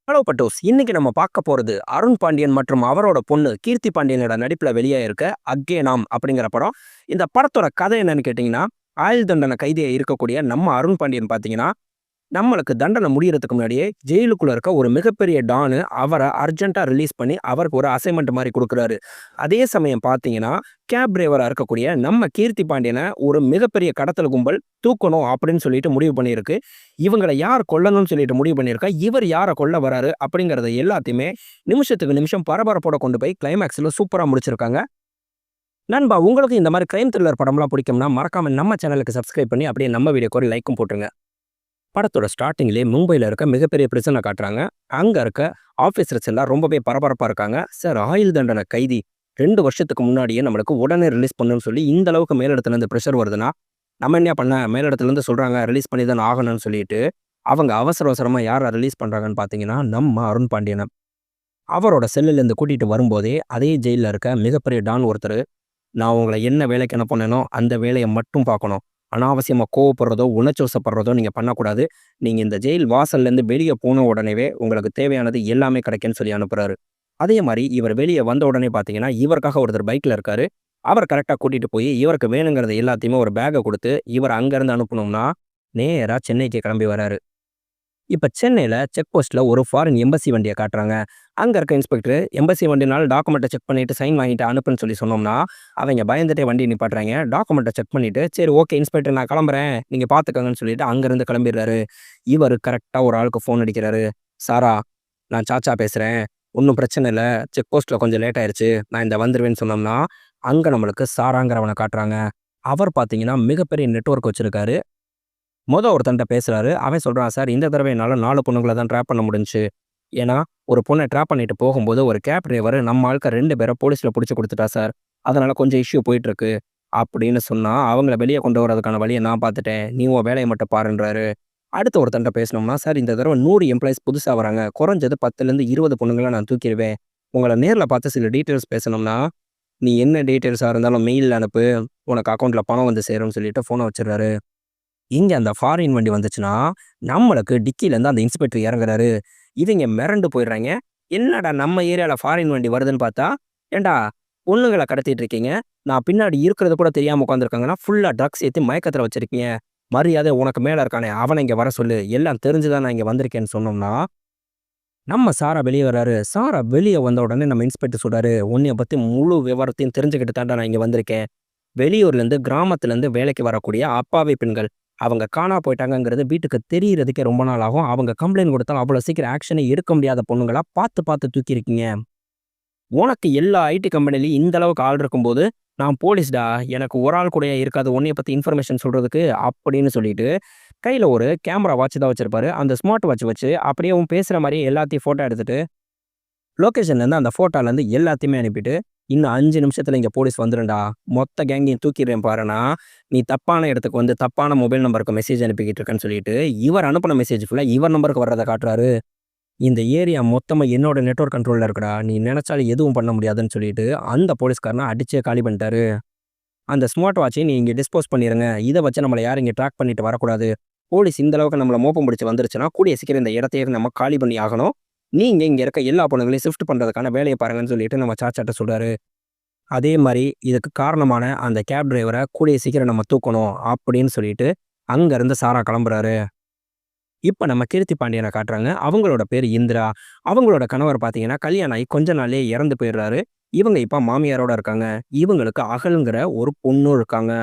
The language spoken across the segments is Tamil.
ஹலோ பட்டோஸ். இன்னைக்கு நம்ம பார்க்க போறது அருண் பாண்டியன் மற்றும் அவரோட பொண்ணு கீர்த்தி பாண்டியனோட நடிப்புல வெளியாயிருக்க அக்கே நாம் அப்படிங்கிற படம். இந்த படத்தோட கதை என்னன்னு கேட்டீங்கன்னா, ஆயுள் தண்டனை கைதியா இருக்கக்கூடிய நம்ம அருண் பாண்டியன் பார்த்தீங்கன்னா, நம்மளுக்கு தண்டனை முடியறதுக்கு முன்னாடியே ஜெயிலுக்குள்ள இருக்க ஒரு மிகப்பெரிய டானு அவர அர்ஜென்ட்டா ரிலீஸ் பண்ணி அவருக்கு ஒரு அசைன்மென்ட் மாரி குடுக்குறாரு. அதே சமயம் பார்த்தீங்கன்னா, கேப் டிரைவரா இருக்கக்கூடிய நம்ம கீர்த்தி பாண்டியன ஒரு மிகப்பெரிய கடத்தல் கும்பல் தூக்கணும் அப்படின்னு சொல்லிட்டு முடிவு பண்ணியிருக்கு. இவங்கள யார் கொல்லணும்னு சொல்லிட்டு முடிவு பண்ணியிருக்கா. இவர் யார கொல்ல வராரு அப்படிங்கிறத எல்லாத்தையுமே நிமிஷத்துக்கு நிமிஷம் பரபரப்போட கொண்டு போய் கிளைமாக்ஸ்ல சூப்பரா முடிச்சிருக்காங்க. நண்பா, உங்களுக்கு இந்த மாரி கிரைம் த்ரில்லர் படம்லாம் பிடிக்கும்னா மறக்காம நம்ம சேனலுக்கு சப்ஸ்கிரைப் பண்ணி அப்படியே நம்ம வீடியோக்கு ஒரு லைக்கும் போட்டுருங்க. படத்தோட ஸ்டார்ட்டிங்லேயே மும்பையில் இருக்க மிகப்பெரிய பிரிசனை காட்டுறாங்க. அங்கே இருக்க ஆஃபீஸர்ஸ் எல்லாம் ரொம்பவே பரபரப்பாக இருக்காங்க. சார், ஆயுள் தண்டனை கைதி 2 வருஷத்துக்கு முன்னாடியே நம்மளுக்கு உடனே ரிலீஸ் பண்ணணும்னு சொல்லி இந்த அளவுக்கு மேலிடத்துலேருந்து ப்ரெஷர் வருதுன்னா, நம்ம என்ன பண்ண, மேலிடத்துலேருந்து சொல்கிறாங்க ரிலீஸ் பண்ணி தான் ஆகணும்னு சொல்லிட்டு அவங்க அவசர அவசரமாக யாரை ரிலீஸ் பண்ணுறாங்கன்னு பார்த்தீங்கன்னா, நம்ம அருண் பாண்டியனை அவரோட செல்லுலேருந்து கூட்டிகிட்டு வரும்போதே அதே ஜெயிலில் இருக்க மிகப்பெரிய டான் ஒருத்தர், நான் உங்களை என்ன வேலைக்கு அனுப்புனேனோ அந்த வேலையை மட்டும் பார்க்கணும். அனாவசியமா கோவப்படுறதோ, உணர்ச்சிவசப்படுறதோ நீங்க பண்ணக்கூடாது. நீங்க இந்த ஜெயில் வாசல்லேருந்து வெளிய போன உடனேவே உங்களுக்கு தேவையானது எல்லாமே கிடைக்கும்னு சொல்லி அனுப்புறாரு. அதே மாரி இவர் வெளிய வந்த உடனே பார்த்தீங்கன்னா, இவருக்காக ஒருத்தர் பைக்ல இருக்காரு. அவர் கரெக்ட்டா கூட்டிட்டு போய் இவருக்கு வேணுங்கிறது எல்லாத்தையுமே ஒரு பேக்க குடுத்து, இவர அங்கருந்து அனுப்பணும்னா, நேரா சென்னைக்கு கிளம்பி வராரு. இப்ப சென்னையில செக் போஸ்ட்ல ஒரு ஃபாரின் எம்பசி வண்டிய காட்டுறாங்க. அங்க இருக்க இன்ஸ்பெக்டர் எம்பசி வண்டினால டாக்குமெண்ட்ட செக் பண்ணிட்டு சைன் வாங்கிட்டு அனுப்புன்னு சொல்லி சொன்னோம்னா, அவைங்க பயந்துட்டே வண்டிய நிப்பாட்டுறாய்ங்க. டாக்குமெண்ட்ட செக் பண்ணிட்டு, "சரி ஓகே இன்ஸ்பெக்டர், நான் கிளம்புறேன். நீங்க பார்த்துக்கங்கன்னு" சொல்லிட்டு அங்கருந்து கிளம்பிடுறாரு. இவரு கரெக்ட்டா ஒரு ஆளுக்கு ஃபோன் அடிக்கிறாரு. "சாரா, நான் சாச்சா பேசுறேன். ஒண்ணும் பிரச்சனை இல்ல. செக் போஸ்ட்ல கொஞ்சம் லேட் ஆயிருச்சு. நான் இந்த வந்துருவேன்னு" சொன்னோம்னா, அங்க நம்மளுக்கு சாராங்கிறவன காட்டுறாங்க. அவர் பார்த்தீங்கன்னா, மிகப்பெரிய நெட்வொர்க் வச்சிருக்காரு. ஒருத்தன்ட்ட பேசுறாரு. அவன் சொல்றான், "சார், இந்த தடவை என்னால 4 பொண்ணுங்கள தான் ட்ராப் பண்ண முடிஞ்சுச்சு. ஏன்னா, ஒரு பொண்ண ட்ராப் பண்ணிட்டு போகும்போது ஒரு கேப் டிரைவர் நம்ம ஆட்கள் 2 பேர போலீஸ்ல புடிச்சு குடுத்துட்டா சார். அதனால கொஞ்சம் இஷ்யூ போயிட்டுருக்கு" அப்படின்னு சொன்னா, அவங்கள வெளிய கொண்டு வரதுக்கான வழிய நான் பார்த்துட்டேன். நீ உன் வேலைய மட்டும் பாருன்றாரு. அடுத்து ஒருத்தன்ட்ட பேசுனோம்னா, "சார், இந்த தடவ 100 எம்ப்ளாயீஸ் புதுசா வராங்க. குறைஞ்சது 10லேருந்து 20 பொண்ணுங்கள நான் தூக்கிருவேன். உங்கள நேர்ல பார்த்து சில டீட்டெயில்ஸ் பேசணும்னா, நீ என்ன டீட்டெயில்ஸா இருந்தாலும் மெயில்ல அனுப்பு. உனக்கு அக்கவுண்ட்ல பணம் வந்து சேரும்னு" சொல்லிட்டு ஃபோன வச்சுடுறாரு. இங்க அந்த ஃபாரின் வண்டி வந்துச்சுன்னா, நம்மளுக்கு டிக்கிலேருந்து அந்த இன்ஸ்பெக்டர் இறங்குறாரு. இவைங்க மிரண்டு போயிடுறாய்ங்க. என்னடா நம்ம ஏரியால ஃபாரின் வண்டி வருதுன்னு பார்த்தா, "ஏன்டா, பொண்ணுங்கள கடத்திட்டு இருக்கீங்க. நான் பின்னாடி இருக்கிறது கூட தெரியாம உட்காந்துருக்காங்கன்னா, ஃபுல்லா ட்ரக்ஸ் ஏத்தி மயக்கத்துல வச்சிருக்கீங்க. மரியாதை உனக்கு மேல இருக்கானே, அவன இங்க வர சொல்லு. எல்லாம் தெரிஞ்சு தான் நான் இங்க வந்திருக்கேன்னு" சொன்னோம்னா, நம்ம சாரா வெளிய வராரு. சாரா வெளிய வந்த உடனே நம்ம இன்ஸ்பெக்டர் சொல்றாரு, "உன்னைய பத்தி முழு விவரத்தையும் தெரிஞ்சுக்கிட்டு தான்டா நான் இங்க வந்திருக்கேன். வெளியூர்லேருந்து, கிராமத்துலேருந்து வேலைக்கு வரக்கூடிய அப்பாவி பெண்கள். அவங்க காணா போயிட்டாங்கங்கிறது வீட்டுக்கு தெரியறதுக்கே ரொம்ப நாள் ஆகும். அவங்க கம்ப்ளைண்ட் குடுத்தாலும் அவ்வளோ சீக்கிரம் ஆக்ஷனே எடுக்க முடியாத பொண்ணுங்களா பார்த்து பார்த்து தூக்கியிருக்கீங்க. உனக்கு எல்லா ஐடி கம்பெனிலயும் இந்த அளவுக்கு ஆள் இருக்கும்போது, நான் போலீஸ்டா. எனக்கு ஒரு ஆள் கூடயா இருக்காது உன்னைய பத்தி இன்ஃபர்மேஷன் சொல்றதுக்கு" அப்படின்னு சொல்லிட்டு, கையில ஒரு கேமரா வாட்ச் தான் வச்சிருப்பாரு. அந்த ஸ்மார்ட் வாட்ச் வச்சு அப்படியே அவன் பேசுற மாரியே எல்லாத்தையும் ஃபோட்டோ எடுத்துட்டு லொகேஷன்லேருந்து அந்த ஃபோட்டோலேருந்து எல்லாத்தையுமே அனுப்பிட்டு, "இன்னும் 5 நிமிஷத்துல இங்க போலீஸ் வந்துரும்டா. மொத்த கேங்கையும் தூக்கிடுறேன் பாருன்னா, நீ தப்பான இடத்துக்கு வந்து தப்பான மொபைல் நம்பருக்கு மெசேஜ் அனுப்பிக்கிட்டு இருக்கன்னு" சொல்லிட்டு, இவர் அனுப்புன மெசேஜ் ஃபுல்லா இவர் நம்பருக்கு வர்றத காட்டுறாரு. "இந்த ஏரியா மொத்தமா என்னோட நெட்வொர்க் கண்ட்ரோல்ல இருக்குடா. நீ நெனச்சாலும் எதுவும் பண்ண முடியாதுன்னு" சொல்லிட்டு, அந்த போலீஸ்காரன அடிச்சே காலி பண்ணிட்டாரு. "அந்த ஸ்மார்ட் வாட்சை நீ இங்க டிஸ்போஸ் பண்ணிருங்க. இத வச்சு நம்மள யாரும் இங்க ட்ராக் பண்ணிட்டு வரக்கூடாது. போலீஸ் இந்த அளவுக்கு நம்மள மோப்பம் பிடிச்சு வந்துருச்சுன்னா, கூடிய சீக்கிரம் இந்த இடத்தையே நம்ம காலி பண்ணி ஆகணும். நீங்க இங்க இருக்க எல்லா பொண்ணுங்களையும் ஷிஃப்ட் பண்றதுக்கான வேலைய பாருங்கன்னு" சொல்லிட்டு நம்ம சாச்சாட்ட சொல்றாரு. அதே மாரி இதுக்கு காரணமான அந்த கேப் டிரைவர கூடிய சீக்கிரம் நம்ம தூக்கணும் அப்படின்னு சொல்லிட்டு, அங்க இருந்து சாரா கிளம்புறாரு. இப்ப நம்ம கீர்த்தி பாண்டியன காட்டுறாங்க. அவங்களோட பேரு இந்திரா. அவங்களோட கணவர் பார்த்தீங்கன்னா, கல்யாணம் ஆகி கொஞ்ச நாள்லயே இறந்து போயிடுறாரு. இவங்க இப்ப மாமியாரோட இருக்காங்க. இவங்களுக்கு அகல்ங்கிற ஒரு பொண்ணும் இருக்காங்க.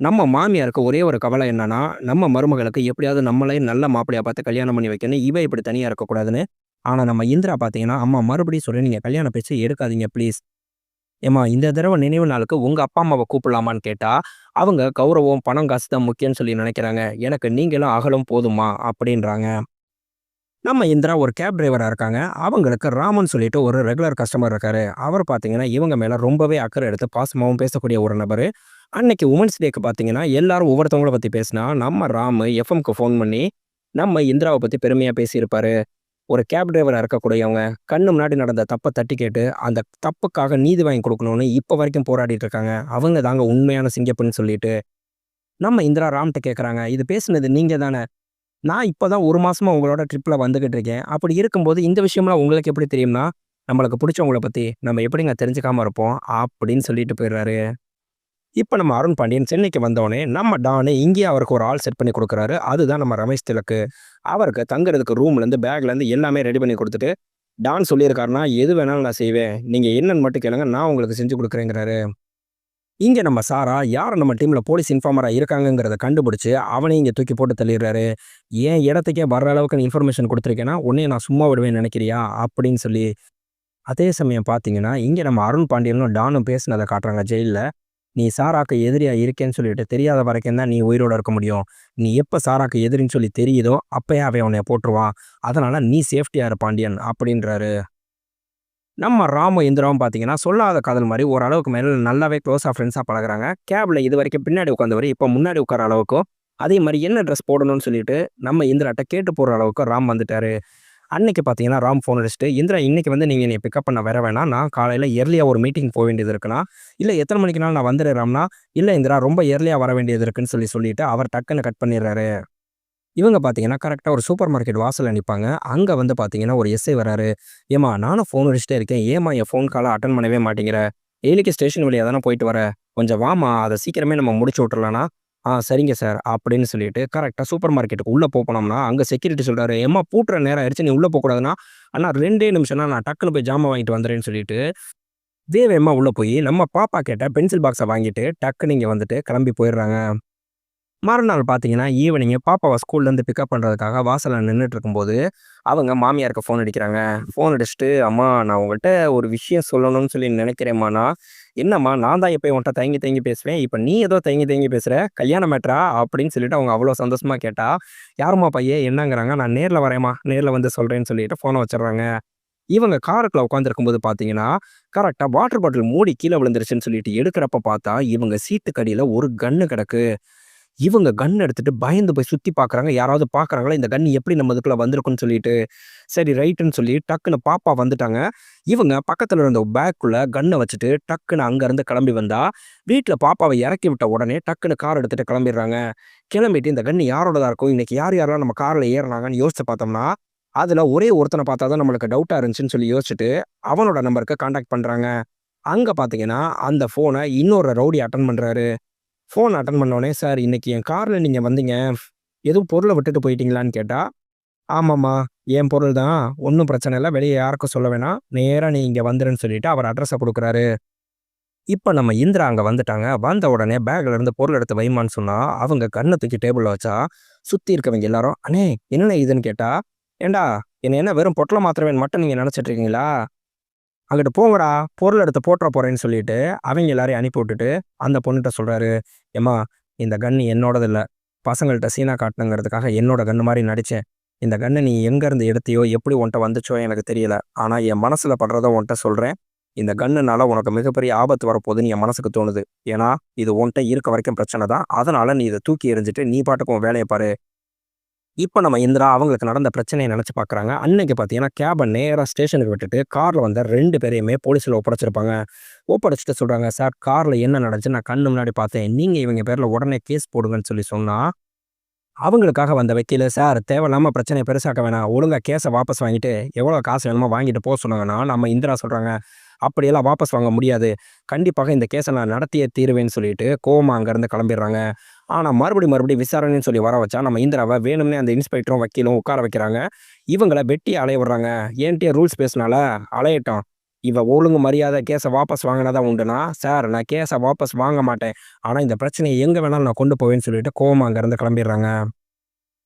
நம்ம மாமியாருக்கு ஒரே ஒரு கவலை என்னன்னா, நம்ம மருமகளுக்கு எப்படியாவது நம்மளே நல்ல மாப்பிள்ளையா பார்த்து கல்யாணம் பண்ணி வைக்கணும். இவ இப்படி தனியா இருக்கக்கூடாதுன்னு. ஆனா நம்ம இந்திரா பார்த்தீங்கன்னா, "அம்மா, மறுபடியும் சொல்றேன், நீங்க கல்யாண பேச்ச எடுக்காதீங்க ப்ளீஸ். ஏம்மா, இந்த தடவ நினைவு நாளுக்கு உங்க அப்பா அம்மாவ கூப்பிடலாமான்னு" கேட்டா, அவங்க கௌரவம், பணம், காசு தான் முக்கியம்னு சொல்லி நினைக்கிறாங்க. "எனக்கு நீங்களும் அகலும் போதும்மா" அப்படின்றாங்க. நம்ம இந்திரா ஒரு கேப் டிரைவரா இருக்காங்க. அவங்களுக்கு ராமன் சொல்லிட்டு ஒரு ரெகுலர் கஸ்டமர் இருக்காரு. அவர் பார்த்தீங்கன்னா, இவங்க மேல ரொம்பவே அக்கறை எடுத்து பாசமாவும் பேசக்கூடிய ஒரு நபரு. அன்னைக்கு உமன்ஸ் டேக்கு பார்த்தீங்கன்னா, எல்லாரும் ஒவ்வொருத்தவங்கள பத்தி பேசினா, நம்ம ராமு எஃப்எம்க்கு ஃபோன் பண்ணி, நம்ம இந்திராவ பத்தி பெருமையா பேசியிருப்பாரு. ஒரு கேப் டிரைவரா இருக்கக்கூடியவங்க, கண்ணு முன்னாடி நடந்த தப்ப தட்டி கேட்டு, அந்த தப்புக்காக நீதி வாங்கி குடுக்கணும்னு இப்ப வரைக்கும் போராடிட்டு இருக்காங்க. அவங்க தாங்க உண்மையான சிங்கப்பெண்ணு சொல்லிட்டு. நம்ம இந்திரா ராம்ட்ட கேட்கறாங்க, "இது பேசுனது நீங்க தான? நான் இப்போ தான் 1 மாசமா உங்களோட ட்ரிப்ல வந்துகிட்டு இருக்கேன். அப்படி இருக்கும்போது இந்த விஷயம்லாம் உங்களுக்கு எப்படி தெரியும்னா, நம்மளுக்கு புடிச்சவங்கள பத்தி நம்ம எப்படிங்க தெரிஞ்சுக்காம இருப்போம்?" அப்படின்னு சொல்லிட்டு போயிடுறாரு. இப்ப நம்ம அருண் பாண்டியன் சென்னைக்கு வந்தோனே, நம்ம டானு இங்கேயே அவருக்கு ஒரு ஆள் செட் பண்ணி குடுக்குறாரு. அதுதான் நம்ம ரமேஷ் திலக்கு. அவருக்கு தங்குறதுக்கு ரூம்லேருந்து, பேக்லேருந்து எல்லாமே ரெடி பண்ணி குடுத்துட்டு, டான் சொல்லியிருக்காருன்னா, "எது வேணாலும் நான் செய்வேன். நீங்க என்னன்னு மட்டும் கேளுங்க. நான் உங்களுக்கு செஞ்சு குடுக்குறேங்கிறாரு." இங்க நம்ம சாரா, யார் நம்ம டீம்ல போலீஸ் இன்ஃபார்மரா இருக்காங்கங்கிறத கண்டுபிடிச்சு, அவனையும் இங்க தூக்கி போட்டு தள்ளிடுறாரு. "என் இடத்துக்கே வர்ற அளவுக்கு நீ இன்ஃபர்மேஷன் குடுத்துருக்கேன்னா, உன்னைய நான் சும்மா விடுவேன்னு நெனைக்கிறியா?" அப்படின்னு சொல்லி. அதே சமயம் பார்த்தீங்கன்னா, இங்க நம்ம அருண் பாண்டியனும், டானும் பேசினத காட்டுறாங்க ஜெயில்ல. "நீ சாராக்கு எதிரியா இருக்கேன்னு சொல்லிட்டு தெரியாத வரைக்கும் தான் நீ உயிரோட இருக்க முடியும். நீ எப்ப சாராக்கு எதிரின்னு சொல்லி தெரியுதோ, அப்பயே அவன் உன்னைய போட்டுருவான். அதனால நீ சேஃப்டியா இரு பாண்டியன்" அப்படின்றாரு. நம்ம ராமும், இந்திராவும் பார்த்தீங்கன்னா, சொல்லாத காதல் மாரி ஓரளவுக்கு மேல நல்லாவே க்ளோஸா ஃப்ரெண்ட்ஸா பழகுறாங்க. கேப்ல இதுவரைக்கும் பின்னாடி உட்காந்தவரு, இப்ப முன்னாடி உட்கார அளவுக்கும், அதே மாரி என்ன ட்ரெஸ் போடணும்னு சொல்லிட்டு, நம்ம இந்திராட்ட கேட்டு போடுற அளவுக்கு ராம் வந்துட்டாரு. அன்னைக்கு பார்த்தீங்கன்னா, ராம் ஃபோன் அடிச்சுட்டு, "இந்திரா இன்னைக்கு வந்து நீங்க என்னைய பிக்கப் பண்ண வர வேணாம். நான் காலையில எர்லியா ஒரு மீட்டிங் போ வேண்டியது இருக்குண்ணா. இல்ல எத்தன மணிக்குனாலும் நான் வந்துர்றேன் ராம்னா." "இல்ல இந்திரா ரொம்ப எர்லியா வர வேண்டியது இருக்குன்னு" சொல்லிட்டு அவர் டக்குன்னு கட் பண்ணிடுறாரு. இவங்க பார்த்தீங்கன்னா, கரெக்ட்டா ஒரு சூப்பர் மார்க்கெட் வாசல்ல நிப்பாங்க. அங்க வந்து பார்த்தீங்கன்னா, ஒரு எஸ்ஐ வராரு. "ஏம்மா நானும் ஃபோன் அடிச்சுட்டே இருக்கேன். ஏம்மா என் ஃபோன் கால அட்டெண்ட் பண்ணவே மாட்டேங்கிற? டெய்லிக்கும் ஸ்டேஷன் வழியா தானே போயிட்டு வர. கொஞ்சம் வாம்மா, அத சீக்கிரமே நம்ம முடிச்சு விட்டுறலாம்னா." "ஆ சரிங்க சார்" அப்படின்னு சொல்லிட்டு கரெக்ட்டா சூப்பர் மார்க்கெட்டுக்கு உள்ள போனோம்னா, அங்க செக்யூரிட்டி சொல்றாரு, "எம்மா பூட்டுற நேரம் ஆயிடுச்சு. நீ உள்ள போக்கூடாதுன்னா." "அண்ணா 2டே நிமிஷம்னா நான் டக்குனு போய் ஜாமான் வாங்கிட்டு வந்துர்றேன்னு" சொல்லிட்டு, வேகமா உள்ள போய் நம்ம பாப்பா கேட்ட பென்சில் பாக்ஸ வாங்கிட்டு, டக்குனு இங்க வந்துட்டு கிளம்பி போயிடுறாங்க. மறுநாள் பார்த்தீங்கன்னா, ஈவினிங் பாப்பாவ ஸ்கூல்லேருந்து பிக்கப் பண்றதுக்காக வாசல்ல நின்னுட்டு இருக்கும்போது, அவங்க மாமியாருக்கு ஃபோன் அடிக்கிறாங்க. ஃபோன் அடிச்சுட்டு, "அம்மா நான் உங்கள்ட்ட ஒரு விஷயம் சொல்லணும்னு சொல்லி நினைக்கிறேன்ம்மான்னா." "என்னம்மா நான் தான் எப்பயும் உன்ட்ட தயங்கி தயங்கி பேசுவேன். இப்ப நீ ஏதோ தயங்கி தயங்கி பேசுற. கல்யாண மேட்டரா?" அப்படின்னு சொல்லிட்டு அவங்க அவ்வளோ சந்தோஷமா கேட்டா, "யாரும்மா பையன்? என்னங்கிறாங்க?" "நான் நேர்ல வரேன்ம்மா. நேர்ல வந்து சொல்றேன்னு" சொல்லிட்டு ஃபோன வச்சுடுறாங்க. இவங்க காருக்குள்ள உட்காந்துருக்கும்போது பார்த்தீங்கன்னா, கரெக்ட்டா வாட்டர் பாட்டில் மூடி கீழ விழுந்துருச்சுன்னு சொல்லிட்டு எடுக்கிறப்ப பார்த்தா, இவங்க சீட்டுக்கு அடியில ஒரு கன்னு கிடக்கு. இவங்க கன் எடுத்துட்டு பயந்து போய் சுத்தி பார்க்குறாங்க. யாராவது பார்க்குறாங்களா? இந்த கன் எப்படி நம்ம இதுக்குள்ள வந்திருக்குன்னு சொல்லிட்டு. சரி ரைட்டுன்னு சொல்லி டக்குனு பாப்பா வந்துட்டாங்க. இவங்க பக்கத்துல இருந்த பேக்குள்ள கன்ன வச்சுட்டு டக்குனு அங்கருந்து கிளம்பி வந்தா, வீட்ல பாப்பாவ இறக்கி விட்ட உடனே டக்குனு கார் எடுத்துட்டு கிளம்பிடுறாங்க. கிளம்பிட்டு இந்த கன் யாரோடதா இருக்கும்? இன்னைக்கு யார் யாரெல்லாம் நம்ம கார்ல ஏறுனாங்கன்னு யோசிச்சு பார்த்தோம்னா, அதுல ஒரே ஒருத்தன பார்த்தா தான் நம்மளுக்கு டவுட்டா இருந்துச்சுன்னு சொல்லி யோசிச்சுட்டு, அவனோட நம்பருக்கு கான்டாக்ட் பண்றாங்க. அங்க பார்த்தீங்கன்னா, அந்த ஃபோன இன்னொரு ரவுடி அட்டெண்ட் பண்றாரு. ஃபோன் அட்டெண்ட் பண்ணோனே, "சார் இன்னைக்கு என் கார்ல நீங்க வந்தீங்க. எதுவும் பொருள விட்டுட்டு போயிட்டீங்களான்னு?" கேட்டா, "ஆமாம்மா, என் பொருள் தான். ஒண்ணும் பிரச்சனை இல்ல. வெளிய யாருக்கும் சொல்ல வேணாம். நேரா நீ இங்க வந்துருன்னு" சொல்லிட்டு அவர் அட்ரஸ குடுக்குறாரு. இப்ப நம்ம இந்திரா அங்க வந்துட்டாங்க. வந்த உடனே பேக்ல இருந்து பொருள் எடுத்து வைம்மான்னு சொன்னா, அவங்க கண்ண தூக்கி டேபிள்ல வச்சா, சுத்தி இருக்கவங்க எல்லாரும், "அண்ணே என்னண்ணே இதுன்னு?" கேட்டா, "ஏன்டா என்ன என்ன வெறும் பொட்டல மாத்துறவன்னு மட்டும் நீங்க நெனச்சுட்டு இருக்கீங்களா? அங்கிட்டு போங்கடா, பொருள் எடுத்து போட்ற போறேன்னு" சொல்லிட்டு, அவங்க எல்லாரையும் அனுப்பி விட்டுட்டு, அந்த பொண்ணுட்ட சொல்றாரு, "எம்மா இந்த கன் என்னோடது இல்ல. பசங்கள்ட்ட சீனா காட்டணுங்கிறதுக்காக என்னோட கன்னு மாரி நடிச்சேன். இந்த கன்ன நீ எங்கேருந்து எடுத்தியோ, எப்படி உன்ட்ட வந்துச்சோ எனக்கு தெரியல. ஆனா என் மனசுல படுறத உன்ட்ட சொல்றேன். இந்த கன்னுனால உனக்கு மிகப்பெரிய ஆபத்து வரப்போகுதுன்னு என் மனசுக்கு தோணுது. ஏன்னா, இது உன்ட்ட இருக்க வரைக்கும் பிரச்சனை தான். அதனால நீ இத தூக்கி எறிஞ்சுட்டு நீ பாட்டுக்கு உன் வேலைய பாரு." இப்ப நம்ம இந்திரா அவங்களுக்கு நடந்த பிரச்சனைய நெனச்சு பார்க்குறாங்க. அன்னைக்கு பார்த்தீங்கன்னா, கேப நேரா ஸ்டேஷனுக்கு விட்டுட்டு, கார்ல வந்த 2 பேரையுமே போலீஸ்ல ஒப்படைச்சிருப்பாங்க. ஒப்படைச்சுட்டு சொல்றாங்க, "சார் கார்ல என்ன நடந்துச்சுன்னு நான் கண்ணு முன்னாடி பார்த்தேன். நீங்க இவங்க பேர்ல உடனே கேஸ் போடுங்கன்னு" சொன்னா, அவங்களுக்காக வந்த வக்கீலு, "சார் தேவையில்லாம பிரச்சனைய பெருசாக்க வேணாம். ஒழுங்கா கேஸ வாபஸ் வாங்கிட்டு, எவ்வளோ காசு வேணுமோ வாங்கிட்டு போ" சொன்னாங்கன்னா, நம்ம இந்திரா சொல்றாங்க, "அப்படியெல்லாம் வாபஸ் வாங்க முடியாது. கண்டிப்பாக இந்த கேஸ நான் நடத்தியே தீருவேன்னு" சொல்லிட்டு கோவமா அங்கருந்து கிளம்பிடுறாங்க. ஆனா மறுபடியும் விசாரணைன்னு சொல்லி வர வச்சா, நம்ம இந்திராவ வேணும்னே அந்த இன்ஸ்பெக்டரும், வக்கீலும் உட்கார வைக்கிறாங்க. இவங்கள வெட்டி அலைய விடுறாங்க. "என்ட்டயே ரூல்ஸ் பேசுனால அலையட்டும். இவ ஒழுங்கு மரியாதை கேஸ வாபஸ் வாங்குனா தான் உண்டுன்னா, சார் நான் கேஸ வாபஸ் வாங்க மாட்டேன். ஆனா இந்த பிரச்சனைய எங்க வேணாலும் நான் கொண்டு போவேன்னு" சொல்லிட்டு கோவமா அங்கருந்து கிளம்பிடுறாங்க.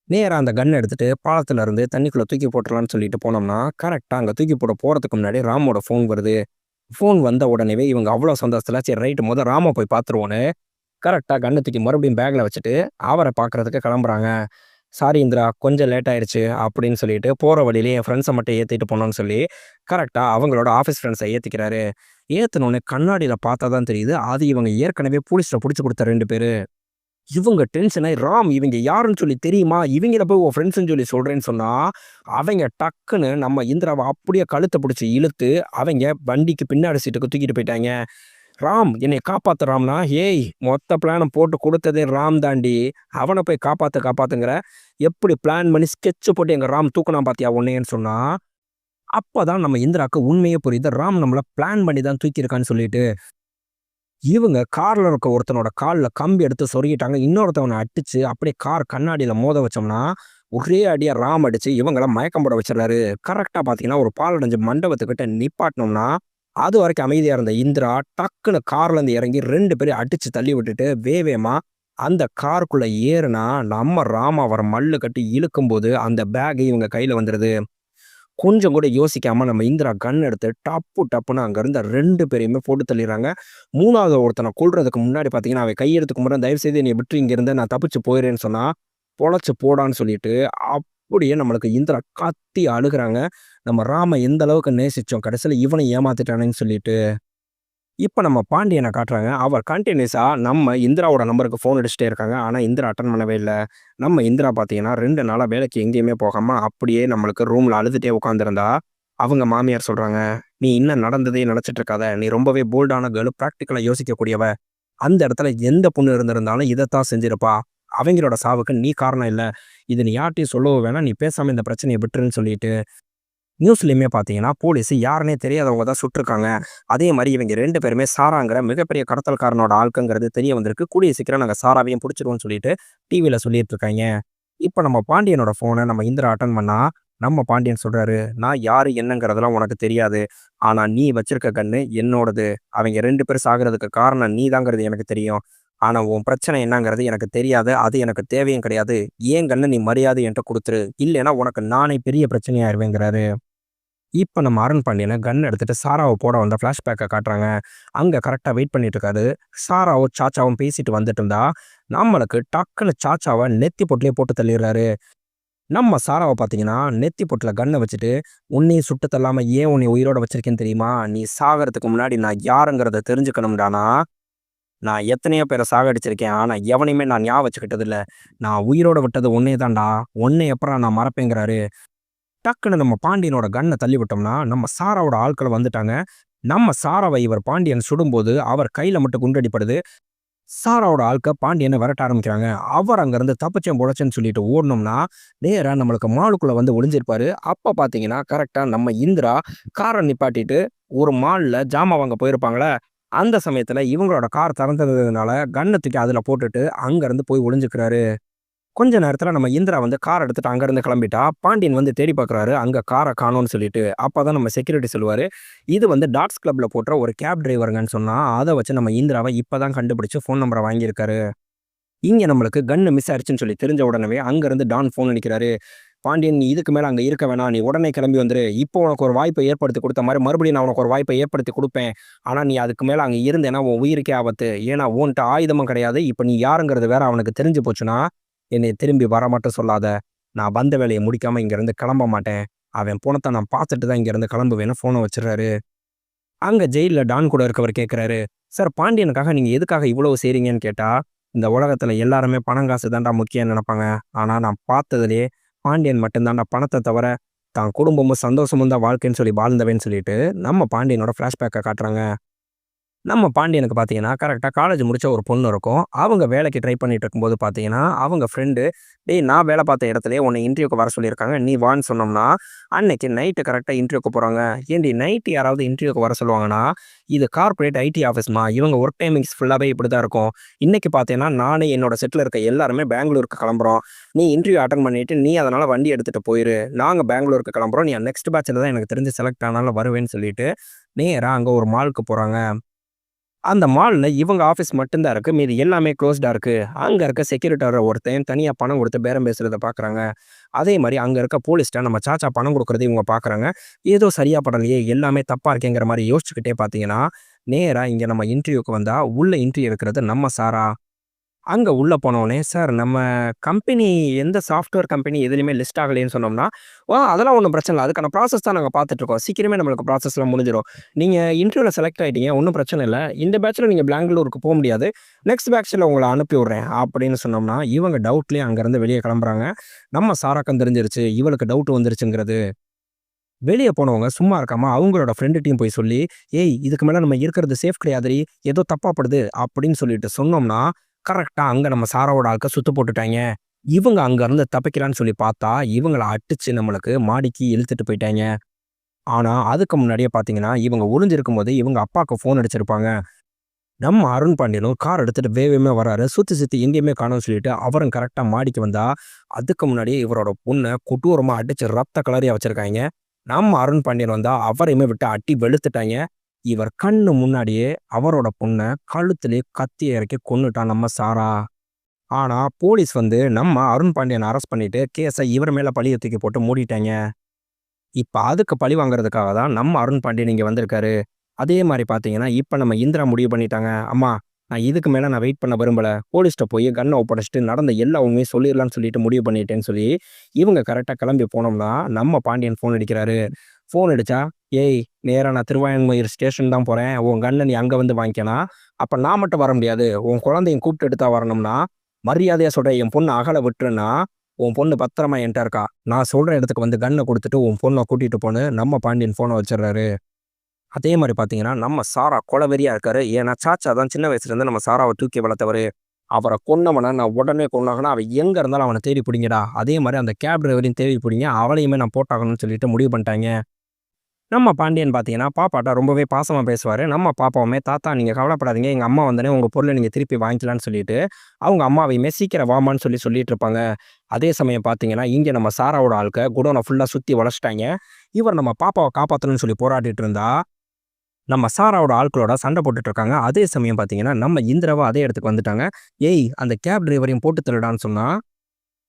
நேரா அந்த கன் எடுத்துட்டு பாலத்துல இருந்து தண்ணிக்குள்ள தூக்கி போட்டுறலாம்ன்னு சொல்லிட்டு போனோம்னா, கரெக்ட்டா அங்க தூக்கி போட போறதுக்கு முன்னாடி ராமோட ஃபோன் வருது. ஃபோன் வந்த உடனேவே இவங்க அவ்வளோ சந்தோஷத்துல, "சரி ரைட் மொத ராம போய் பார்த்துருவோன்னு" கரெக்ட்டா கண்ண தூக்கி மறுபடியும் பேக்ல வச்சுட்டு, அவர பார்க்கறதுக்கு கிளம்புறாங்க. "சாரி இந்திரா, கொஞ்சம் லேட் ஆயிருச்சு" அப்படின்னு சொல்லிட்டு, போற வழியிலே என் ஃப்ரெண்ட்ஸ மட்டும் ஏத்திட்டு போணும்னு சொல்லி, கரெக்ட்டா அவங்களோட ஆஃபீஸ் ஃப்ரெண்ட்ஸ ஏத்திக்கிறாரு. ஏத்துனோனே கண்ணாடியில பார்த்தா தான் தெரியுது, அது இவங்க ஏற்கனவே போலீஸ்ல புடிச்சு குடுத்த 2 பேரு. இவங்க டென்ஷன் ஆயி, "ராம் இவங்க யாருன்னு சொல்லி தெரியுமா? இவங்கள போய் உன் ஃப்ரெண்ட்ஸ்ன்னு சொல்லி சொல்றேன்னு" சொன்னா, அவைங்க டக்குன்னு நம்ம இந்திராவ அப்படியே கழுத்த பிடிச்சு இழுத்து, அவைங்க வண்டிக்கு பின்னாடி சீட்டுக்கு தூக்கிட்டு போயிட்டாய்ங்க. ராம் என்னை காப்பாத்து ராம்னா, ஏய் மொத்த பிளான போட்டு குடுத்ததே ராம் தாண்டி. அவன போய் காப்பாத்துங்கிற. எப்படி பிளான் பண்ணி ஸ்கெட்ச் போட்டு எங்க ராம் தூக்குனான் பாத்தியா உன்னையன்னு சொன்னா, அப்பதான் நம்ம இந்திராக்கு உண்மையே புரியுது. ராம் நம்மள பிளான் பண்ணி தான் தூக்கியிருக்கான்னு சொல்லிட்டு. இவங்க கார்ல இருக்க ஒருத்தனோட கால்ல கம்பி எடுத்து சொருகிட்டாங்க. இன்னொருத்தவன அடிச்சு அப்படியே கார் கண்ணாடியில மோத வச்சோம்னா, ஒரே அடியா ராம் அடிச்சு இவங்கள மயக்கம் போட வச்சுர்றாரு. கரெக்ட்டா பார்த்தீங்கன்னா, ஒரு பாழடைஞ்ச மண்டபத்துக்கிட்ட நிப்பாட்னோம்னா, அதுவரைக்கும் அமைதியா இருந்த இந்திரா டக்குனு கார்லேருந்து இறங்கி 2 பேரையும் அடிச்சு தள்ளி விட்டுட்டு, வேகமா அந்த காருக்குள்ள ஏறுனா, நம்ம ராம் அவர மல்லு கட்டி இழுக்கும்போது, அந்த பேக் இவங்க கையில வந்துருது. கொஞ்சம் கூட யோசிக்காம நம்ம இந்திரா கன் எடுத்து டப்புன்னு அங்கருந்து 2 பேரையுமே போட்டு தள்ளிர்றாங்க. 3வது ஒருத்தன கொல்றதுக்கு முன்னாடி பார்த்தீங்கன்னா, அவன் கையெடுத்து கும்பிட்றான். "தயவுசெய்து என்னைய விட்டுரு இங்கேருந்து நான் தப்பிச்சு போயிர்றேன்னு" சொன்னா, பொழச்சு போடான்னு சொல்லிட்டு, அப்படியே நம்மளுக்கு இந்திரா கத்தி அழுகுறாங்க. நம்ம ராம எந்த அளவுக்கு நேசிச்சோம், கடைசியில இவன ஏமாத்திட்டானேன்னு சொல்லிட்டு. இப்ப நம்ம பாண்டியன காட்டுறாங்க. அவர் கன்டினியூஸா நம்ம இந்திராவோட நம்பருக்கு ஃபோன் அடிச்சுட்டே இருக்காங்க. ஆனா, இந்திரா அட்டெண்ட் பண்ணவே இல்ல. நம்ம இந்திரா பார்த்தீங்கன்னா, 2 நாளா வேலைக்கு எங்கேயுமே போகாம, அப்படியே நம்மளுக்கு ரூம்ல அழுதுட்டே உட்காந்துருந்தா, அவங்க மாமியார் சொல்றாங்க, "நீ இன்னும் நடந்ததே நினைச்சுட்டு இருக்காத. நீ ரொம்பவே போல்டான கேர்ள். பிராக்டிகலா யோசிக்கக்கூடியவ. அந்த இடத்துல எந்த பொண்ணு இருந்திருந்தாலும் இதத்தான் செஞ்சிருப்பா. அவங்களோட சாவுக்கு நீ காரணம் இல்ல. இத நீ யார்ட்டயும் சொல்லவும் வேணாம். நீ பேசாம இந்த பிரச்சனைய விட்டுருன்னு" சொல்லிட்டு நியூஸ்லயுமே பார்த்தீங்கன்னா, போலீஸ் யாருன்னே தெரியாதவங்க தான் சுட்டுருக்காங்க. அதே மாரி இவங்க 2 பேருமே சாராங்கிற மிகப்பெரிய கடத்தல்காரனோட ஆட்கள்ங்கிறது தெரிய வந்திருக்கு. கூடிய சீக்கிரம் நாங்க சாராவையும் புடிச்சிருவோம்னு சொல்லிட்டு டிவில சொல்லிட்டு இருக்காய்ங்க. இப்ப நம்ம பாண்டியனோட ஃபோன நம்ம இந்திரா அட்டெண்ட் பண்ணா, நம்ம பாண்டியன் சொல்றாரு, "நான் யாரு என்னங்கிறதெல்லாம் உனக்கு தெரியாது. ஆனா நீ வச்சிருக்க கன்னு என்னோடது. அவைங்க 2 பேரும் சாகுறதுக்கு காரணம் நீ தாங்கிறது எனக்கு தெரியும். ஆனா உன் பிரச்சனை என்னங்கிறது எனக்கு தெரியாது. அது எனக்கு தேவையும் கிடையாது. என் கன்ன நீ மரியாதை என்ட்ட குடுத்துரு. இல்லைன்னா உனக்கு நானே பெரிய பிரச்சனையாயிருவேங்கிறாரு. இப்ப நம்ம அருண் பாண்டியன கன் எடுத்துட்டு சாராவ போட வந்த ஃப்ளாஷ்பேக்க காட்டுறாங்க. அங்க கரெக்ட்டா வெயிட் பண்ணிட்டு இருக்காரு. சாராவும், சாச்சாவும் பேசிட்டு வந்துட்டு இருந்தா, நம்மளுக்கு டக்குனு சாச்சாவ நெத்தி பொட்டுலயே போட்டு தள்ளிர்றாரு. நம்ம சாராவ பார்த்தீங்கன்னா, நெத்தி பொட்டுல கன்ன வச்சுட்டு, "உன்னையும் சுட்டு தள்ளாம ஏன் உன்னைய உயிரோட வச்சிருக்கேன்னு தெரியுமா? நீ சாகறதுக்கு முன்னாடி நான் யாருங்கிறத தெரிஞ்சுக்கணும்டான்னா, நான் எத்தனையோ பேர சாகடிச்சிருக்கேன். ஆனா எவனையுமே நான் ஞாபகம் வச்சுக்கிட்டது இல்ல. நான் உயிரோட விட்டது உன்னைய தான்டா. உன்னைய எப்புட்றா நான் மறப்பேங்கிறாரு." டக்குன்னு நம்ம பாண்டியனோட கன்ன தள்ளி விட்டோம்னா, நம்ம சாராவோட ஆட்கள் வந்துட்டாங்க. நம்ம சாராவ இவர் பாண்டியன் சுடும்போது, அவர் கையில மட்டும் குண்டடிப்படுது. சாராவோட ஆட்கள் பாண்டியன விரட்ட ஆரம்பிக்கிறாங்க. அவர் அங்கருந்து தப்பிச்சேன் பொழச்சேன்னு சொல்லிட்டு ஓடுனோம்னா, நேரா நம்மளுக்கு மாலுக்குள்ள வந்து ஒளிஞ்சிருப்பாரு. அப்ப பார்த்தீங்கன்னா, கரெக்ட்டா நம்ம இந்திரா கார நிப்பாட்டிட்டு ஒரு மால்ல ஜாமான் வாங்க போயிருப்பாங்கல்ல, அந்த சமயத்துல இவங்களோட கார் திறந்திருந்ததுனால, கன்ன தூக்கி அதுல போட்டுட்டு அங்கருந்து போய் ஒளிஞ்சுக்கிறாரு. கொஞ்ச நேரத்துல நம்ம இந்திரா வந்து கார் எடுத்துட்டு அங்கருந்து கிளம்பிட்டா, பாண்டியன் வந்து தேடி பார்க்குறாரு. அங்க கார காணோம்னு சொல்லிட்டு. அப்பதான் நம்ம செக்யூரிட்டி சொல்லுவாரு, "இது வந்து டாட்ஸ் கிளப்ல போட்ற ஒரு கேப் டிரைவருங்கன்னு" சொன்னா, அத வச்சு நம்ம இந்திராவ இப்பதான் கண்டுபிடிச்சு ஃபோன் நம்பர வாங்கியிருக்காரு. இங்க நம்மளுக்கு கன்னு மிஸ் ஆயிடுச்சுன்னு சொல்லி தெரிஞ்ச உடனவே அங்கருந்து டான் ஃபோன் அடிக்கிறாரு. "பாண்டியன் நீ இதுக்கு மேல அங்க இருக்க வேணாம். நீ உடனே கிளம்பி வந்துரு. இப்போ உனக்கு ஒரு வாய்ப்ப ஏற்படுத்தி குடுத்த மாரி மறுபடியும் நான் உனக்கு ஒரு வாய்ப்ப ஏற்படுத்தி குடுப்பேன். ஆனா நீ அதுக்கு மேல அங்க இருந்தேன்னா உன் உயிருக்கே ஆபத்து. ஏன்னா உன்ட்ட ஆயுதமும் கிடையாது. இப்ப நீ யாருங்கிறது வேற அவனுக்கு தெரிஞ்சு போச்சுன்னா, என்னைய திரும்பி வர மட்டும் சொல்லாத. நான் வந்த வேலைய முடிக்காம இங்கருந்து கிளம்ப மாட்டேன். அவன் பொணத்த நான் பார்த்துட்டு தான் இங்கருந்து கிளம்புவேன்னு" ஃபோன வச்சுர்றாரு. அங்க ஜெயில்ல டான் கூட இருக்கவர் கேட்கிறாரு, "சார் பாண்டியனுக்காக நீங்க எதுக்காக இவ்வளவு செய்றீங்கன்னு" கேட்டா, "இந்த உலகத்துல எல்லாருமே பணம் காசு தான்டா முக்கியம்னு நெனப்பாங்க. ஆனா நான் பார்த்ததிலேயே பாண்டியன் மட்டும் தான்டா பணத்த தவிர, தான் குடும்பமும் சந்தோஷமும் தான் வாழ்க்கைன்னு சொல்லி வாழ்ந்தவன்னு" சொல்லிட்டு நம்ம பாண்டியனோட ஃபிளாஷ்பேக்க காட்டுறாங்க. நம்ம பாண்டியனுக்கு பார்த்தீங்கன்னா, கரெக்ட்டா காலேஜ் முடிச்ச ஒரு பொண்ணு இருக்கும். அவங்க வேலைக்கு ட்ரை பண்ணிட்டு இருக்கும்போது பார்த்தீங்கன்னா, அவங்க ஃப்ரெண்டு, "டேய் நான் வேலை பார்த்த இடத்துலயே உன்ன இன்டர்வியூக்கு வர சொல்லியிருக்காங்க. நீ வான்னு" சொன்னோம்னா, அன்னைக்கு நைட்டு கரெக்ட்டா இன்டர்வியூக்கு போறாங்க. "ஏன்டி நைட் யாராவது இன்டர்வியூக்கு வர சொல்லுவாங்கன்னா, இது கார்ப்பரேட் ஐடி ஆஃபீஸ்மா. இவங்க ஒர்க் டைமிங்ஸ் ஃபுல்லாவே இப்படிதான் இருக்கும். இன்னைக்கு பார்த்தேன்னா, நானு என்னோட செட்ல இருக்க எல்லாருமே பெங்களூருக்கு கிளம்புறோம். நீ இன்டர்வியூ அட்டெண்ட் பண்ணிட்டு, நீ அதனால வண்டி எடுத்துட்டு போயிரு. நாங்க பெங்களூருக்கு கிளம்புறோம். நீ நெக்ஸ்ட் பேட்ச்ல தான் எனக்கு தெரிஞ்சு செலக்ட் ஆனாலும் வருவேன்னு" சொல்லிட்டு, நேரா அங்க ஒரு மாலுக்கு போறாங்க. அந்த மால்ல இவங்க ஆஃபீஸ் மட்டும் தான் இருக்கு. மீதி எல்லாமே குளோஸ்டா இருக்கு. அங்க இருக்க செக்யூரிட்டி ஒருத்தன் தனியா பணம் குடுத்து பேரம் பேசுறத பார்க்குறாங்க. அதே மாரி அங்க இருக்க போலீஸ்ட்ட நம்ம சாச்சா பணம் குடுக்குறத இவங்க பார்க்குறாங்க. ஏதோ சரியா படலையே! எல்லாமே தப்பா இருக்கேங்கிற மாரி யோசிச்சுக்கிட்டே பார்த்தீங்கன்னா, நேரா இங்க நம்ம இன்டர்வியூக்கு வந்தா, உள்ள இன்டர்வியூ எடுக்கிறது நம்ம சாரா. அங்க உள்ள போனோனே, "சார் நம்ம கம்பெனி எந்த சாஃப்ட்வேர் கம்பெனி எதுலயுமே லிஸ்ட் ஆகலைன்னு" சொன்னோம்னா, அதெல்லாம் ஒண்ணும் பிரச்சனை இல்ல. அதுக்கான ப்ராசஸ் தான் நாங்க பார்த்துட்டுருக்கோம். சீக்கிரமே நம்மளுக்கு ப்ராசஸ்லாம் முடிஞ்சிரும். நீங்க இன்டர்வியூல செலக்ட் ஆயிட்டீங்க. ஒண்ணும் பிரச்சனை இல்ல. இந்த பேட்ச்ல நீங்க பெங்களூருக்கு போ முடியாது. நெக்ஸ்ட் பேட்ச்ல உங்கள அனுப்பி விடுறேன்" அப்படின்னு சொன்னோம்னா, இவங்க டவுட்லயே அங்கருந்து வெளிய கிளம்புறாங்க. நம்ம சாராக்கும் தெரிஞ்சிருச்சு. இவளுக்கு டவுட் வந்துருச்சுங்கிறது. வெளியே போனவங்க சும்மா இருக்காம அவங்களோட ஃப்ரெண்டுட்டையும் போய் சொல்லி, "ஏய் இதுக்கு மேல நம்ம இருக்கிறது சேஃப் கிடையாதுடி. ஏதோ தப்பா படுது" அப்படின்னு சொல்லிட்டு சொன்னோம்னா, கரெக்ட்டா அங்க நம்ம சாராவோட ஆட்கள் சுத்து போட்டுட்டாய்ங்க. இவங்க அங்க இருந்து தப்பிக்கலான்னு சொல்லி பார்த்தா, இவங்கள அடிச்சு நம்மளுக்கு மாடிக்கு இழுத்துட்டு போயிட்டாய்ங்க. ஆனா, அதுக்கு முன்னாடியே பார்த்தீங்கன்னா, இவங்க ஒளிஞ்சிருக்கும்போது இவங்க அப்பாக்கு ஃபோன் அடிச்சிருப்பாங்க. நம்ம அருண் பாண்டியனும் கார் எடுத்துட்டு வேகமா வராரு. சுத்தி சுத்தி எங்கேயுமே காணோம்னு சொல்லிட்டு அவரும் கரெக்ட்டா மாடிக்கு வந்தா, அதுக்கு முன்னாடியே இவரோட பொண்ண கொடூரமா அடிச்சு ரத்த கலரியா வச்சிருக்காய்ங்க. நம்ம அருண் பாண்டியன் வந்தா அவரையுமே விட்டு அடி வெளுத்துட்டாய்ங்க. இவர் கண்ணு முன்னாடியே அவரோட பொண்ண கழுத்திலே கத்திய இறக்கி கொன்னுட்டான் நம்ம சாரா. ஆனா, போலீஸ் வந்து நம்ம அருண் பாண்டியன அரெஸ்ட் பண்ணிட்டு கேஸ இவர் மேல பழிய தூக்கி போட்டு மூடிட்டாய்ங்க. இப்ப அதுக்கு பழி வாங்குறதுக்காக தான் நம்ம அருண் பாண்டியன் இங்க வந்திருக்காரு. அதே மாரி பார்த்தீங்கன்னா, இப்ப நம்ம இந்திரா முடிவு பண்ணிட்டாங்க. அம்மா, நான் இதுக்கு மேல நான் வெயிட் பண்ண விரும்பல. போலீஸ்ட்ட போய் கன்ன ஒப்படைச்சுட்டு நடந்த எல்லா உண்மையும் சொல்லிரலாம்னு சொல்லிட்டு முடிவு பண்ணிட்டேன்னு சொல்லி, இவங்க கரெக்ட்டா கிளம்பி போனோம்னா, நம்ம பாண்டியன் ஃபோன் அடிக்கிறாரு. ஃபோன் அடிச்சா, "ஏய் நேரா நான் திருவான்மியூர் ஸ்டேஷன் தான் போறேன். உன் கன்ன நீ அங்க வந்து வாங்கிக்கனா. அப்ப நான் மட்டும் வர முடியாது. உன் குழந்தையும் கூப்பிட்டுட்டு தான் வரணும்னா, மரியாதையா சொல்றேன் என் பொண்ண அகல விட்டுருன்னா, உன் பொண்ணு பத்திரமா என்ட்ட இருக்கா. நான் சொல்ற இடத்துக்கு வந்து கன்ன குடுத்துட்டு உன் பொண்ண கூட்டிட்டு போன்னு" நம்ம பாண்டியன் ஃபோன வச்சுர்றாரு. அதே மாரி பார்த்தீங்கன்னா, நம்ம சாரா கொலவெறியா இருக்காரு. ஏன்னா, சாச்சா தான் சின்ன வயசுலேருந்து நம்ம சாராவ தூக்கி வளர்த்தவரு. அவர கொன்னவன நான் உடனே கொன்னாகணும். அவன் எங்க இருந்தாலும் அவன தேடி புடிங்கடா. அதே மாரி அந்த கேப் டிரைவரையும் தேடி புடிங்க. அவளையுமே நான் போட்டாகணும்னு சொல்லிட்டு முடிவு பண்ணிட்டாய்ங்க. நம்ம பாண்டியன் பார்த்தீங்கன்னா, பாப்பாட்ட ரொம்பவே பாசமா பேசுவாரு. நம்ம பாப்பாவுமே, "தாத்தா நீங்க கவலைப்படாதீங்க. எங்க அம்மா வந்தோனே உங்க பொருள நீங்க திருப்பி வாங்கிக்கலாம்னு" சொல்லிட்டு, அவங்க அம்மாவையுமே சீக்கிரம் வாம்மான்னு சொல்லிட்டு இருப்பாங்க. அதே சமயம் பார்த்தீங்கன்னா, இங்க நம்ம சாராவோட ஆட்க குடோன ஃபுல்லா சுத்தி வளைச்சுட்டாய்ங்க. இவர் நம்ம பாப்பாவ காப்பாத்தணும்னு சொல்லி போராடிட்டு இருந்தா, நம்ம சாராவோட ஆட்களோட சண்டை போட்டுட்டு இருக்காங்க. அதே சமயம் பார்த்தீங்கன்னா, நம்ம இந்திராவும் அதே இடத்துக்கு வந்துட்டாங்க. "ஏய் அந்த கேப் டிரைவரையும் போட்டு தள்ளுடான்னு" சொன்னா,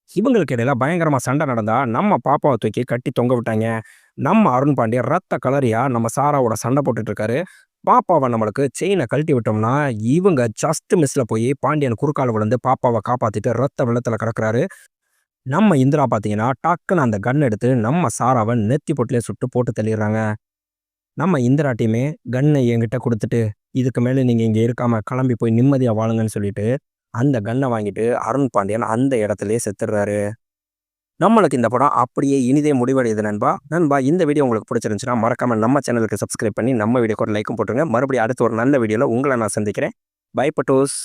இவங்களுக்கு இடையில பயங்கரமா சண்டை நடந்தா, நம்ம பாப்பாவ தூக்கி கட்டி தொங்க விட்டாய்ங்க. நம்ம அருண் பாண்டியன் ரத்த கலரியா நம்ம சாராவோட சண்டை போட்டுட்டு இருக்காரு. பாப்பாவ நம்மளுக்கு செயின கழட்டி விட்டோம்னா, இவங்க ஜஸ்ட் மிஸ்ல போய் பாண்டியன் குறுக்கால விழுந்து பாப்பாவ காப்பாத்திட்டு ரத்த வெள்ளத்துல கிடக்குறாரு. நம்ம இந்திரா பார்த்தீங்கன்னா, டக்குன்னு அந்த கன் எடுத்து நம்ம சாராவ நெத்தி பொட்டுலயே சுட்டு போட்டு தள்ளிடுறாங்க. நம்ம இந்திராட்டியுமே கன்ன என்கிட்ட குடுத்துட்டு, இதுக்கு மேல நீங்க இங்க இருக்காம கிளம்பி போய் நிம்மதியா வாழுங்கன்னு சொல்லிட்டு, அந்த கன்ன வாங்கிட்டு அருண் பாண்டியன் அந்த இடத்திலேயே செத்துடுறாரு. நம்மளுக்கு இந்த படம் அப்படியே இனிதே முடிவடையுது நண்பா. நண்பா இந்த வீடியோ உங்களுக்கு பிடிச்சிருந்துச்சுன்னா, மறக்காம நம்ம சேனலுக்கு சப்ஸ்கிரைப் பண்ணி நம்ம வீடியோக்கு ஒரு லைக்கும் போட்டுருங்க. மறுபடியும் அடுத்த ஒரு நல்ல வீடியோல உங்கள நான் சந்திக்கிறேன். பை பட்டூஸ்.